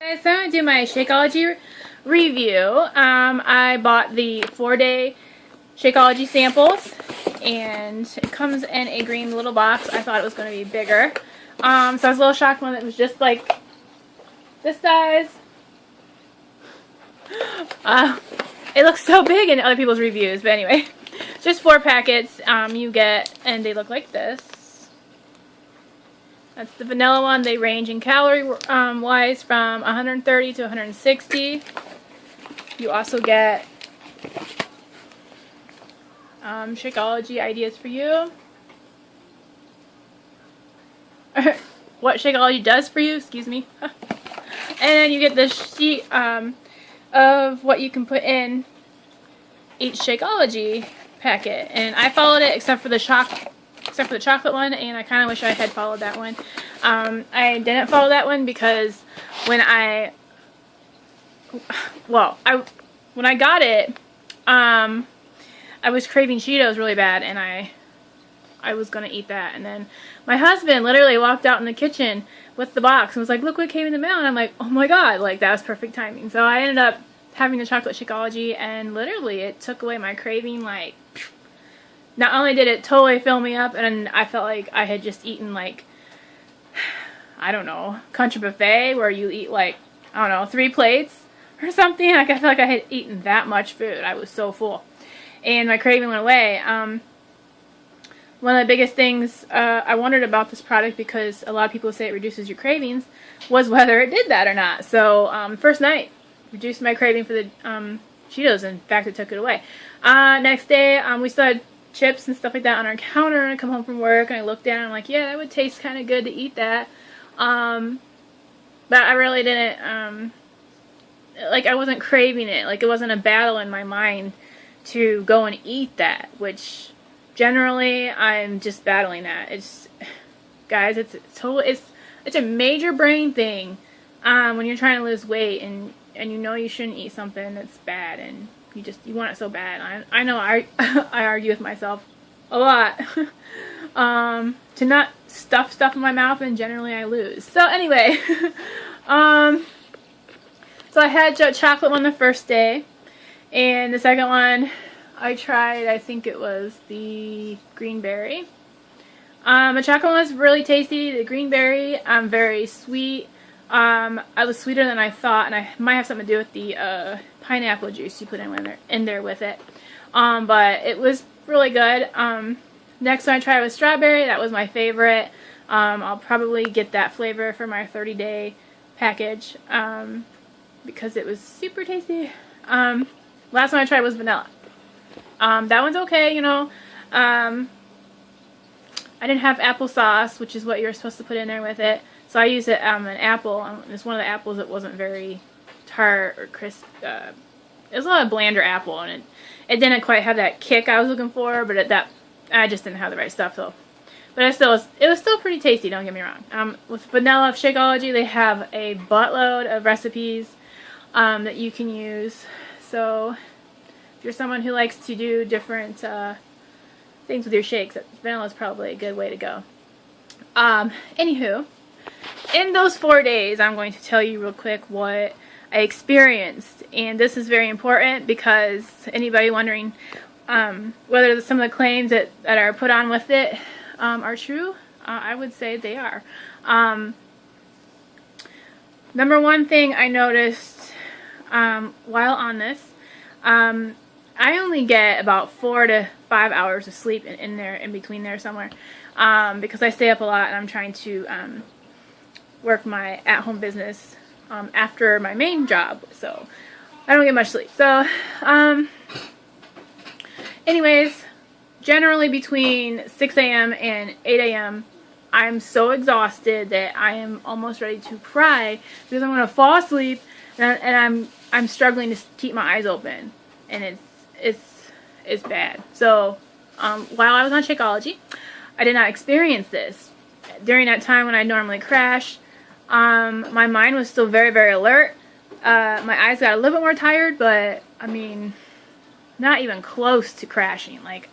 Guys, so I'm going to do my Shakeology review. I bought the 4-day Shakeology samples, and it comes in a green little box. I thought it was going to be bigger. So I was a little shocked when it was just like this size. It looks so big in other people's reviews, but anyway, just 4 packets you get, and they look like this. That's the vanilla one. They range in calorie wise from 130 to 160. You also get Shakeology ideas for you. What Shakeology does for you, excuse me. And then you get this sheet of what you can put in each Shakeology packet. And I followed it except for the chocolate one, and I kind of wish I had followed that one. I didn't follow that one because when I got it, I was craving Cheetos really bad, and I was gonna eat that, and then my husband literally walked out in the kitchen with the box and was like, "Look what came in the mail," and I'm like, "Oh my god!" Like, that was perfect timing. So I ended up having the chocolate Shakeology, and literally it took away my craving. Like, not only did it totally fill me up, and I felt like I had just eaten, like, I don't know, country buffet where you eat, like, I don't know, 3 plates or something. Like, I felt like I had eaten that much food. I was so full, and my craving went away. One of the biggest things I wondered about this product, because a lot of people say it reduces your cravings, was whether it did that or not. So first night reduced my craving for the Cheetos. In fact, it took it away. Next day we still had chips and stuff like that on our counter, and I come home from work and I look down and I'm like, yeah, that would taste kind of good to eat that. But I really didn't, like, I wasn't craving it. Like, it wasn't a battle in my mind to go and eat that, which generally I'm just battling that. It's, guys, it's a major brain thing when you're trying to lose weight and you know you shouldn't eat something that's bad, and you want it so bad. I know I argue with myself a lot to not stuff stuff in my mouth, and generally I lose. So anyway, so I had the chocolate one the first day, and the second one I tried, I think it was the green berry. The chocolate one was really tasty. The green berry, very sweet. I was sweeter than I thought, and I might have something to do with the pineapple juice you put in there with it. But it was really good. Next one I tried was strawberry. That was my favorite. I'll probably get that flavor for my 30-day package because it was super tasty. Last one I tried was vanilla. That one's okay, you know. I didn't have applesauce, which is what you're supposed to put in there with it. So I used an apple. It's one of the apples that wasn't very tart or crisp. It was a lot of blander apple, and it didn't quite have that kick I was looking for. But I just didn't have the right stuff, though. But it was still pretty tasty. Don't get me wrong. With vanilla of Shakeology, they have a buttload of recipes that you can use. So if you're someone who likes to do different things with your shakes, vanilla is probably a good way to go. Anywho, in those 4 days, I'm going to tell you real quick what I experienced, and this is very important because anybody wondering whether some of the claims that are put on with it are true, I would say they are. Number one thing I noticed while on this, I only get about 4 to 5 hours of sleep in between there somewhere, because I stay up a lot and I'm trying to work my at-home business after my main job, so I don't get much sleep. So anyways, generally between 6 a.m. and 8 a.m. I'm so exhausted that I am almost ready to cry because I'm going to fall asleep, and I'm struggling to keep my eyes open, and it's bad. So while I was on Shakeology, I did not experience this. During that time when I normally crash, my mind was still very, very alert. My eyes got a little bit more tired, but I mean, not even close to crashing. Like,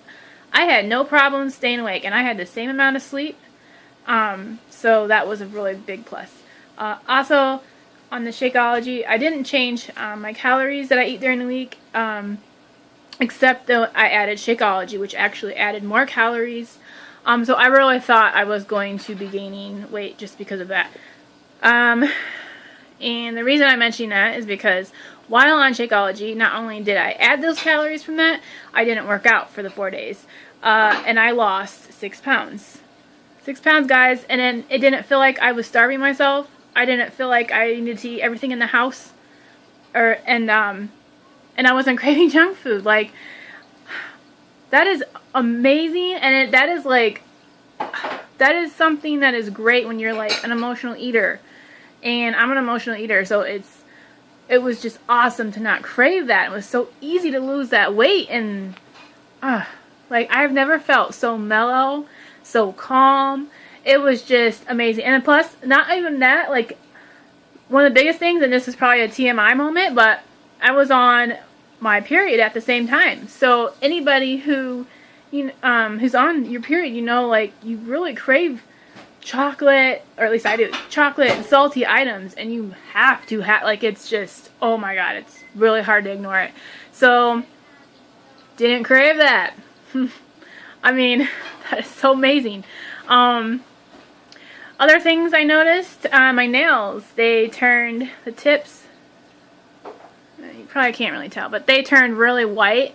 I had no problem staying awake, and I had the same amount of sleep. So that was a really big plus. Also, on the Shakeology. I didn't change my calories that I eat during the week, except that I added Shakeology, which actually added more calories. So I really thought I was going to be gaining weight just because of that. And the reason I'm mentioning that is because while on Shakeology, not only did I add those calories from that, I didn't work out for the 4 days. And I lost 6 pounds. 6 pounds, guys, and then it didn't feel like I was starving myself. I didn't feel like I needed to eat everything in the house. And I wasn't craving junk food. Like, that is amazing, and that is like, that is something that is great when you're like an emotional eater. And I'm an emotional eater, so it was just awesome to not crave that. It was so easy to lose that weight, and like, I've never felt so mellow, so calm. It was just amazing. And plus, not even that, like, one of the biggest things, and this is probably a TMI moment, but I was on my period at the same time. So anybody who who's on your period, you know, like, you really crave chocolate, or at least I do, chocolate and salty items, and you have to like, it's just, oh my god, it's really hard to ignore it. So didn't crave that. I mean, that is so amazing. Other things I noticed, my nails, they turned, the tips, you probably can't really tell, but they turned really white.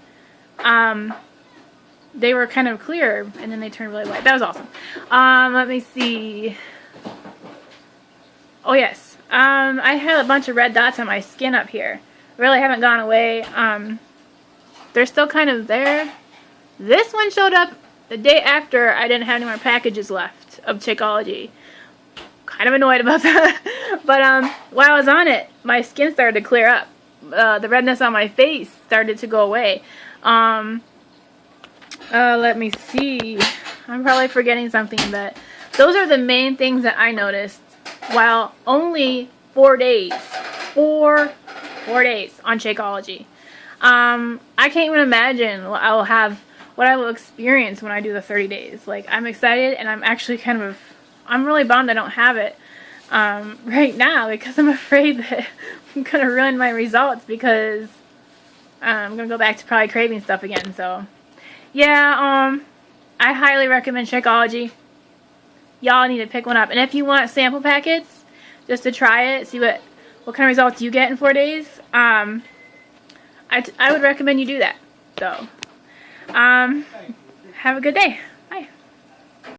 They were kind of clear, and then they turned really white. That was awesome. Let me see. Oh yes, I had a bunch of red dots on my skin up here. Really haven't gone away. They're still kind of there. This one showed up the day after I didn't have any more packages left of Shakeology. Kind of annoyed about that. But while I was on it, my skin started to clear up. The redness on my face started to go away. Let me see. I'm probably forgetting something, but those are the main things that I noticed while only 4 days. 4 days on Shakeology. I can't even imagine what I will experience when I do the 30 days. Like, I'm excited, and I'm actually I'm really bummed I don't have it right now, because I'm afraid that I'm going to ruin my results, because I'm going to go back to probably craving stuff again. So yeah, I highly recommend Shakeology. Y'all need to pick one up. And if you want sample packets, just to try it, see what kind of results you get in 4 days, I would recommend you do that. So, have a good day.